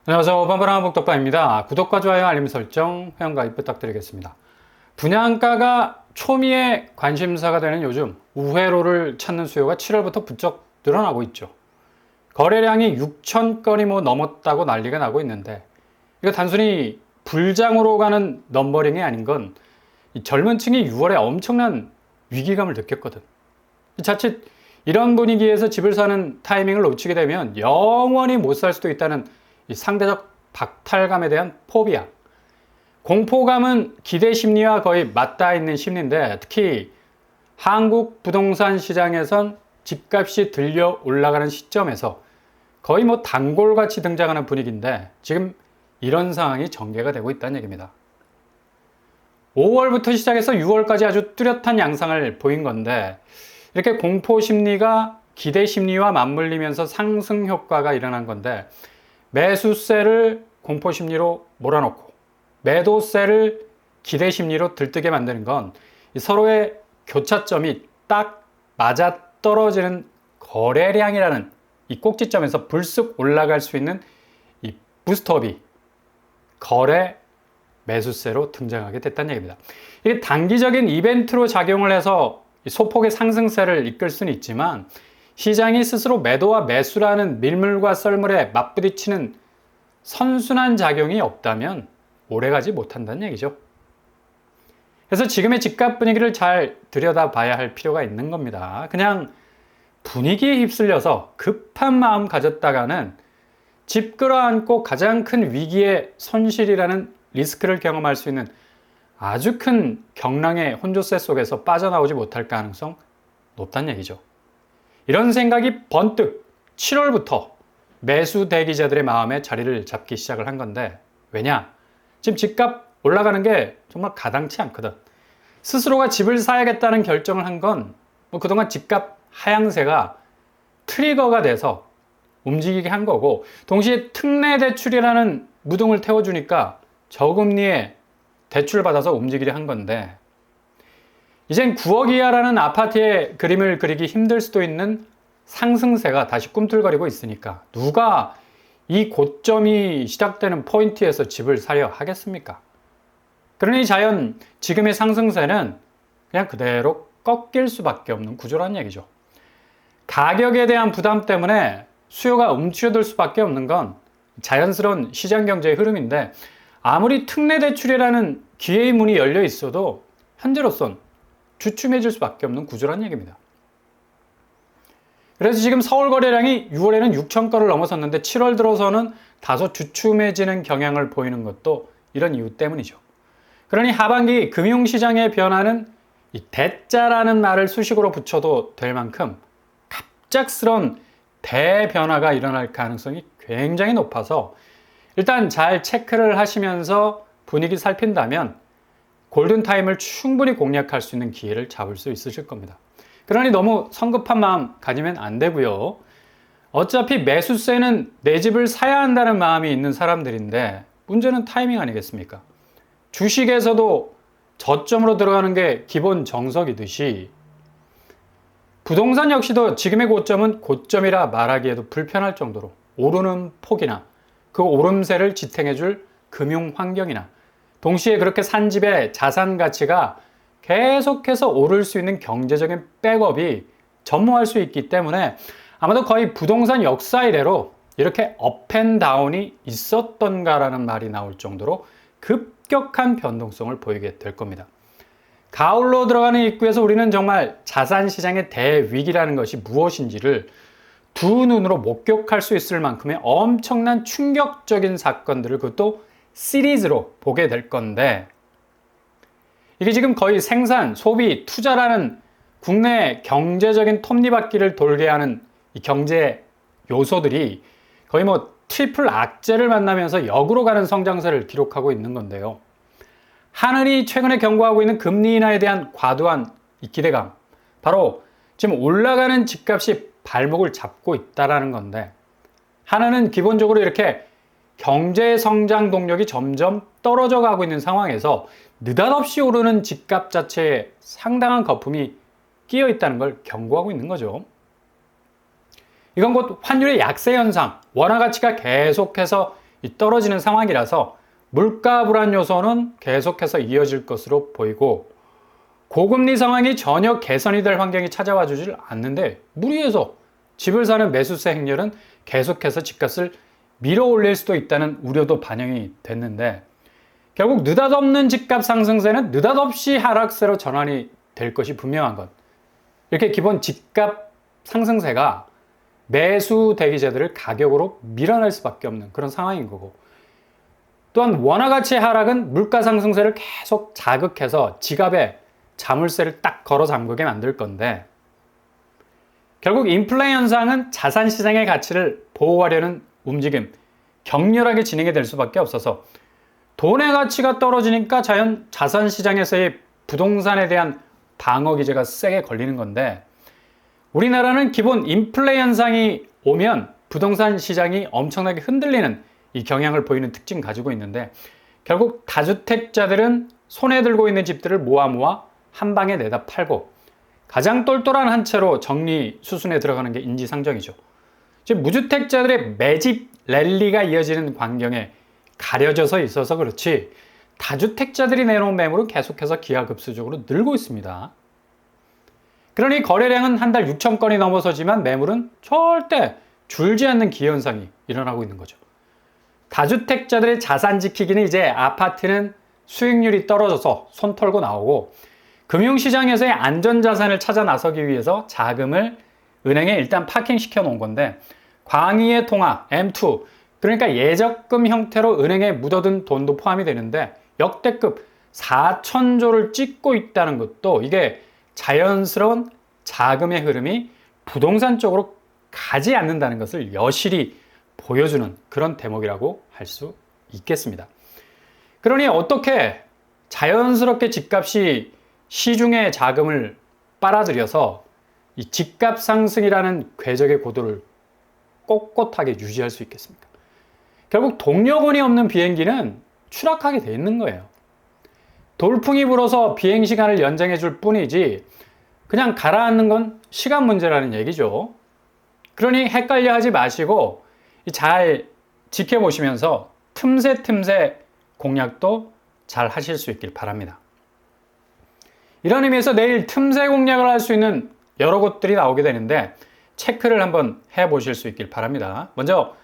안녕하세요. 뻔뻔한 복덕바입니다. 구독과 좋아요, 알림 설정, 회원가입 부탁드리겠습니다. 분양가가 초미의 관심사가 되는 요즘 우회로를 찾는 수요가 7월부터 부쩍 늘어나고 있죠. 거래량이 6천 건이 넘었다고 난리가 나고 있는데 이거 단순히 불장으로 가는 넘버링이 아닌 건 젊은 층이 6월에 엄청난 위기감을 느꼈거든. 자칫 이런 분위기에서 집을 사는 타이밍을 놓치게 되면 영원히 못 살 수도 있다는 이 상대적 박탈감에 대한 포비아. 공포감은 기대 심리와 거의 맞닿아 있는 심리인데 특히 한국 부동산 시장에선 집값이 들려 올라가는 시점에서 거의 단골같이 등장하는 분위기인데 지금 이런 상황이 전개가 되고 있다는 얘기입니다. 5월부터 시작해서 6월까지 아주 뚜렷한 양상을 보인 건데 이렇게 공포 심리가 기대 심리와 맞물리면서 상승 효과가 일어난 건데 매수세를 공포 심리로 몰아넣고 매도세를 기대 심리로 들뜨게 만드는 건 서로의 교차점이 딱 맞아떨어지는 거래량이라는 이 꼭지점에서 불쑥 올라갈 수 있는 이 부스트업이 거래 매수세로 등장하게 됐다는 얘기입니다. 이게 단기적인 이벤트로 작용을 해서 소폭의 상승세를 이끌 수는 있지만 시장이 스스로 매도와 매수라는 밀물과 썰물에 맞부딪히는 선순환 작용이 없다면 오래가지 못한다는 얘기죠. 그래서 지금의 집값 분위기를 잘 들여다봐야 할 필요가 있는 겁니다. 그냥 분위기에 휩쓸려서 급한 마음 가졌다가는 집 끌어안고 가장 큰 위기의 손실이라는 리스크를 경험할 수 있는 아주 큰 경랑의 혼조세 속에서 빠져나오지 못할 가능성 높다는 얘기죠. 이런 생각이 번뜩 7월부터 매수 대기자들의 마음에 자리를 잡기 시작을 한 건데 왜냐? 지금 집값 올라가는 게 정말 가당치 않거든. 스스로가 집을 사야겠다는 결정을 한 건 그동안 집값 하향세가 트리거가 돼서 움직이게 한 거고 동시에 특례 대출이라는 무등을 태워주니까 저금리에 대출 받아서 움직이려 한 건데 이젠 9억 이하라는 아파트의 그림을 그리기 힘들 수도 있는 상승세가 다시 꿈틀거리고 있으니까 누가 이 고점이 시작되는 포인트에서 집을 사려 하겠습니까? 그러니 자연 지금의 상승세는 그냥 그대로 꺾일 수밖에 없는 구조라는 얘기죠. 가격에 대한 부담 때문에 수요가 움츠러들 수밖에 없는 건 자연스러운 시장 경제의 흐름인데 아무리 특례 대출이라는 기회의 문이 열려 있어도 현재로선 주춤해질 수밖에 없는 구조라는 얘기입니다. 그래서 지금 서울 거래량이 6월에는 6천 건을 넘어섰는데 7월 들어서는 다소 주춤해지는 경향을 보이는 것도 이런 이유 때문이죠. 그러니 하반기 금융시장의 변화는 이 대자라는 말을 수식어로 붙여도 될 만큼 갑작스런 대변화가 일어날 가능성이 굉장히 높아서 일단 잘 체크를 하시면서 분위기 살핀다면 골든타임을 충분히 공략할 수 있는 기회를 잡을 수 있으실 겁니다. 그러니 너무 성급한 마음 가지면 안 되고요. 어차피 매수세는 내 집을 사야 한다는 마음이 있는 사람들인데 문제는 타이밍 아니겠습니까? 주식에서도 저점으로 들어가는 게 기본 정석이듯이 부동산 역시도 지금의 고점은 고점이라 말하기에도 불편할 정도로 오르는 폭이나 그 오름세를 지탱해줄 금융 환경이나 동시에 그렇게 산 집의 자산 가치가 계속해서 오를 수 있는 경제적인 백업이 전무할 수 있기 때문에 아마도 거의 부동산 역사 이래로 이렇게 업앤다운이 있었던가라는 말이 나올 정도로 급격한 변동성을 보이게 될 겁니다. 가을로 들어가는 입구에서 우리는 정말 자산 시장의 대위기라는 것이 무엇인지를 두 눈으로 목격할 수 있을 만큼의 엄청난 충격적인 사건들을 그것도 시리즈로 보게 될 건데 이게 지금 거의 생산, 소비, 투자라는 국내 경제적인 톱니바퀴를 돌게 하는 이 경제 요소들이 거의 트리플 악재를 만나면서 역으로 가는 성장세를 기록하고 있는 건데요. 하늘이 최근에 경고하고 있는 금리 인하에 대한 과도한 이 기대감, 바로 지금 올라가는 집값이 발목을 잡고 있다는 건데 하나는 기본적으로 이렇게 경제 성장 동력이 점점 떨어져 가고 있는 상황에서 느닷없이 오르는 집값 자체에 상당한 거품이 끼어 있다는 걸 경고하고 있는 거죠. 이건 곧 환율의 약세 현상, 원화 가치가 계속해서 떨어지는 상황이라서 물가 불안 요소는 계속해서 이어질 것으로 보이고, 고금리 상황이 전혀 개선이 될 환경이 찾아와 주질 않는데 무리해서 집을 사는 매수세 행렬은 계속해서 집값을 밀어 올릴 수도 있다는 우려도 반영이 됐는데, 결국 느닷없는 집값 상승세는 느닷없이 하락세로 전환이 될 것이 분명한 것. 이렇게 기본 집값 상승세가 매수 대기자들을 가격으로 밀어낼 수밖에 없는 그런 상황인 거고, 또한 원화 가치의 하락은 물가 상승세를 계속 자극해서 지갑에 자물쇠를 딱 걸어 잠그게 만들 건데, 결국 인플레 현상은 자산 시장의 가치를 보호하려는 움직임, 격렬하게 진행이 될 수밖에 없어서 돈의 가치가 떨어지니까 자산 시장에서의 부동산에 대한 방어 기제가 세게 걸리는 건데, 우리나라는 기본 인플레 현상이 오면 부동산 시장이 엄청나게 흔들리는 이 경향을 보이는 특징 가지고 있는데, 결국 다주택자들은 손에 들고 있는 집들을 모아 한 방에 내다 팔고 가장 똘똘한 한 채로 정리 수순에 들어가는 게 인지상정이죠. 즉 무주택자들의 매집 랠리가 이어지는 광경에 가려져서 있어서 그렇지, 다주택자들이 내놓은 매물은 계속해서 기하급수적으로 늘고 있습니다. 그러니 거래량은 한 달 6천 건이 넘어서지만 매물은 절대 줄지 않는 기현상이 일어나고 있는 거죠. 다주택자들의 자산 지키기는 이제 아파트는 수익률이 떨어져서 손 털고 나오고, 금융시장에서의 안전자산을 찾아 나서기 위해서 자금을 은행에 일단 파킹시켜 놓은 건데, 광의의 통화, M2, 그러니까 예적금 형태로 은행에 묻어둔 돈도 포함이 되는데 역대급 4천조를 찍고 있다는 것도, 이게 자연스러운 자금의 흐름이 부동산 쪽으로 가지 않는다는 것을 여실히 보여주는 그런 대목이라고 할 수 있겠습니다. 그러니 어떻게 자연스럽게 집값이 시중의 자금을 빨아들여서 이 집값 상승이라는 궤적의 고도를 꼿꼿하게 유지할 수 있겠습니까? 결국 동력원이 없는 비행기는 추락하게 돼 있는 거예요. 돌풍이 불어서 비행 시간을 연장해 줄 뿐이지 그냥 가라앉는 건 시간 문제라는 얘기죠. 그러니 헷갈려 하지 마시고 잘 지켜보시면서 틈새 공략도 잘 하실 수 있길 바랍니다. 이런 의미에서 내일 틈새 공략을 할 수 있는 여러 곳들이 나오게 되는데 체크를 한번 해보실 수 있길 바랍니다. 먼저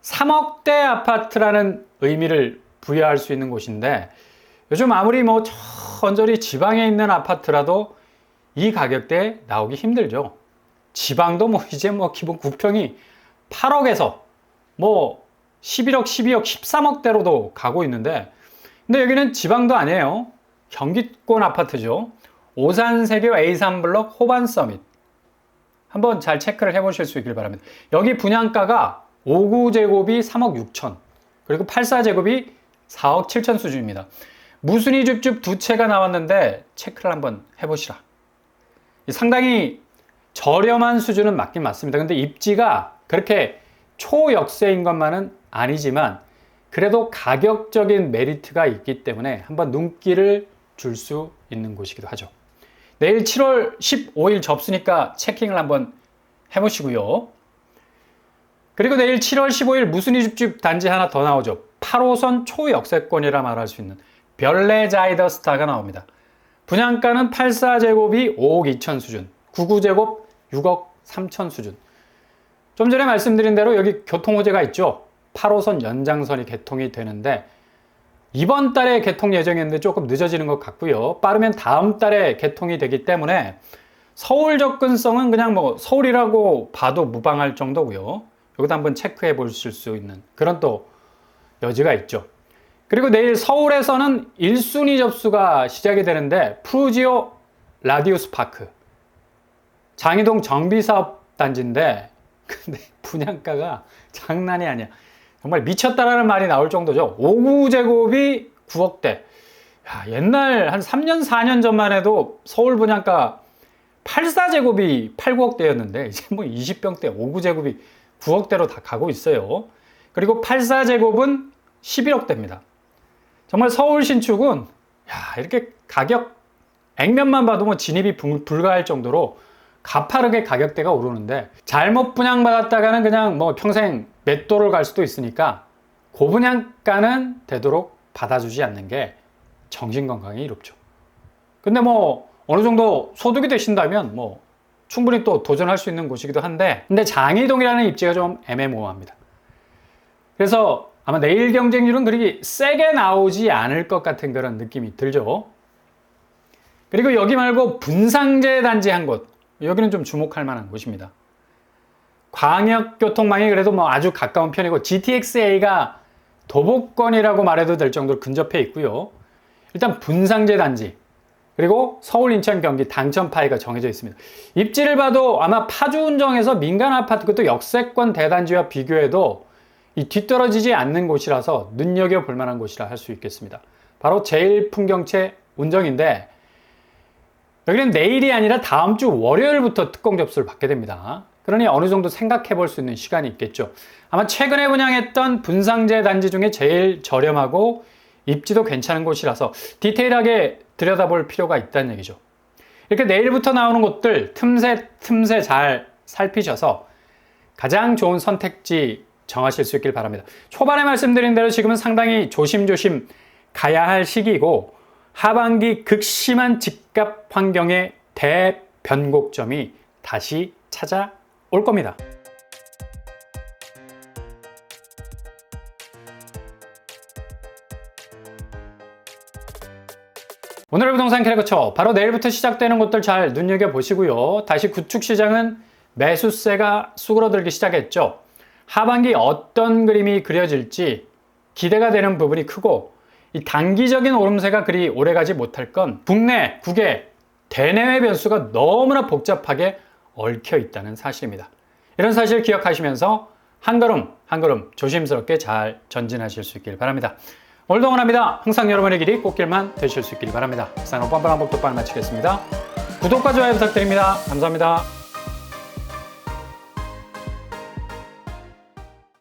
3억대 아파트라는 의미를 부여할 수 있는 곳인데, 요즘 아무리 언저리 지방에 있는 아파트라도 이 가격대에 나오기 힘들죠. 지방도 이제 기본 구평이 8억에서 11억, 12억, 13억대로도 가고 있는데, 근데 여기는 지방도 아니에요. 경기권 아파트죠. 오산세교 A3블럭 호반서밋. 한번 잘 체크를 해보실 수 있길 바랍니다. 여기 분양가가 5구제곱이 3억 6천, 그리고 84제곱이 4억 7천 수준입니다. 무순위 줍줍 두 채가 나왔는데 체크를 한번 해보시라. 상당히 저렴한 수준은 맞긴 맞습니다. 근데 입지가 그렇게 초역세인 것만은 아니지만 그래도 가격적인 메리트가 있기 때문에 한번 눈길을 줄 수 있는 곳이기도 하죠. 내일 7월 15일 접수니까 체킹을 한번 해보시고요. 그리고 내일 7월 15일 무순위 줍줍 단지 하나 더 나오죠. 8호선 초역세권이라 말할 수 있는 별레자이더스타가 나옵니다. 분양가는 84제곱이 5억 2천 수준, 99제곱 6억 3천 수준. 좀 전에 말씀드린 대로 여기 교통호재가 있죠. 8호선 연장선이 개통이 되는데 이번 달에 개통 예정이었는데 조금 늦어지는 것 같고요. 빠르면 다음 달에 개통이 되기 때문에 서울 접근성은 그냥 서울이라고 봐도 무방할 정도고요. 여기도 한번 체크해 보실 수 있는 그런 또 여지가 있죠. 그리고 내일 서울에서는 1순위 접수가 시작이 되는데 푸르지오 라디우스 파크 장이동 정비사업 단지인데, 근데 분양가가 장난이 아니야. 정말 미쳤다라는 말이 나올 정도죠. 5구제곱이 9억대. 옛날 한 3년 4년 전만 해도 서울 분양가 84제곱이 8, 9억대였는데 이제 20평대 5구제곱이 9억대로 다 가고 있어요. 그리고 84제곱은 11억대입니다. 정말 서울 신축은 이렇게 가격 액면만 봐도 진입이 불가할 정도로 가파르게 가격대가 오르는데, 잘못 분양받았다가는 그냥 평생 맷돌을 갈 수도 있으니까 고분양가는 되도록 받아주지 않는 게 정신건강에 이롭죠. 근데 뭐 어느 정도 소득이 되신다면 뭐 충분히 또 도전할 수 있는 곳이기도 한데, 근데 장이동이라는 입지가 좀 애매모호합니다. 그래서 아마 내일 경쟁률은 그리 세게 나오지 않을 것 같은 그런 느낌이 들죠. 그리고 여기 말고 분상제 단지 한 곳, 여기는 좀 주목할 만한 곳입니다. 광역교통망이 그래도 뭐 아주 가까운 편이고 GTX-A가 도보권이라고 말해도 될 정도로 근접해 있고요. 일단 분상제 단지, 그리고 서울, 인천, 경기 당첨 파이가 정해져 있습니다. 입지를 봐도 아마 파주운정에서 민간 아파트, 그것도 역세권 대단지와 비교해도 이 뒤떨어지지 않는 곳이라서 눈여겨볼 만한 곳이라 할 수 있겠습니다. 바로 제1풍경채 운정인데, 여기는 내일이 아니라 다음 주 월요일부터 특공 접수를 받게 됩니다. 그러니 어느 정도 생각해 볼 수 있는 시간이 있겠죠. 아마 최근에 분양했던 분상제 단지 중에 제일 저렴하고 입지도 괜찮은 곳이라서 디테일하게 들여다볼 필요가 있다는 얘기죠. 이렇게 내일부터 나오는 곳들 틈새 잘 살피셔서 가장 좋은 선택지 정하실 수 있길 바랍니다. 초반에 말씀드린 대로 지금은 상당히 조심조심 가야 할 시기이고, 하반기 극심한 집값 환경의 대변곡점이 다시 찾아올 겁니다. 오늘의 부동산 캐릭터처, 바로 내일부터 시작되는 곳들 잘 눈여겨보시고요. 다시 구축시장은 매수세가 수그러들기 시작했죠. 하반기 어떤 그림이 그려질지 기대가 되는 부분이 크고, 이 단기적인 오름세가 그리 오래가지 못할 건 국내, 국외, 대내외 변수가 너무나 복잡하게 얽혀 있다는 사실입니다. 이런 사실 기억하시면서 한 걸음 한 걸음 조심스럽게 잘 전진하실 수 있길 바랍니다. 오늘도 응원합니다. 항상 여러분의 길이 꽃길만 되실 수 있길 바랍니다. 이상으로 뻔뻔한 복독방 마치겠습니다. 구독과 좋아요 부탁드립니다. 감사합니다.